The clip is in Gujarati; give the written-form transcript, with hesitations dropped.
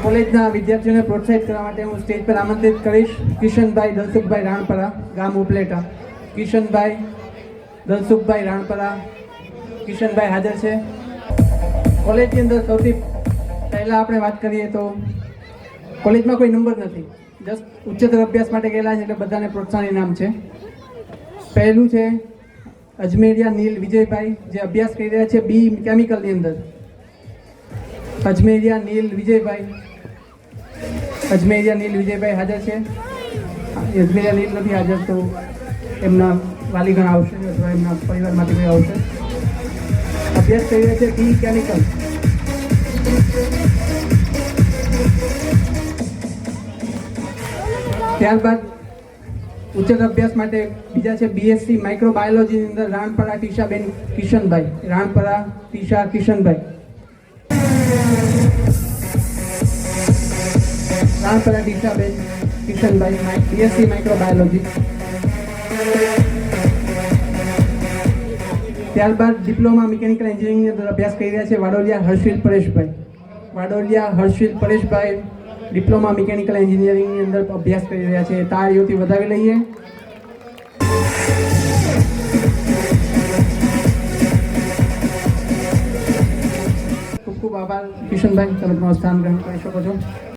કોલેજના વિદ્યાર્થીઓને પ્રોત્સાહિત કરવા માટે હું સ્ટેજ પર આમંત્રિત કરીશ કિશનભાઈ દલસુખભાઈ રાણપરા, ગામ ઉપલેટા. કિશનભાઈ દલસુખભાઈ રાણપરા. કિશનભાઈ હાજર છે. કોલેજની અંદર સૌથી પહેલાં આપણે વાત કરીએ તો કોલેજમાં કોઈ નંબર નથી, જસ્ટ ઉચ્ચતર અભ્યાસ માટે ગયેલા છે એટલે બધાને પ્રોત્સાહન ઇનામ છે. પહેલું છે અજમેરિયા નીલ વિજયભાઈ, જે અભ્યાસ કરી રહ્યા છે બી કેમિકલની અંદર. અજમેરિયા નીલ વિજયભાઈ. અજમેરિયા નીલ વિજયભાઈ હાજર છે. અજમેરિયા નીલ નથી હાજર તો એમના વાલીગણ આવશે અથવા એમના પરિવારમાંથી કોઈ આવશે. અભ્યાસ કરી રહ્યા છે બી કેમિકલ. ત્યારબાદ ઉચ્ચતર અભ્યાસ માટે બીજા છે બીએસસી માઇક્રોબાયોલોજીની અંદર રાણપરા ટીશાબેન કિશનભાઈ. રાણપરા ટીશા કિશનભાઈ. Ranpara Tishaben Kishanbhai, BSc microbiology. ત્યારબાદ ડિપ્લોમા મિકેનિકલ એન્જિનિયરિંગની અંદર અભ્યાસ કરી રહ્યા છે વાડોલિયા હર્ષિલ પરેશભાઈ. વાડોલિયા હર્ષિલ પરેશભાઈ ડિપ્લોમા મિકેનિકલ એન્જિનિયરિંગની અંદર અભ્યાસ કરી રહ્યા છે. તાળીઓથી વધાવી લઈએ. ખૂબ ખૂબ આભાર કિશનભાઈ, તમે તમારું સ્થાન ગ્રહણ કરી શકો છો.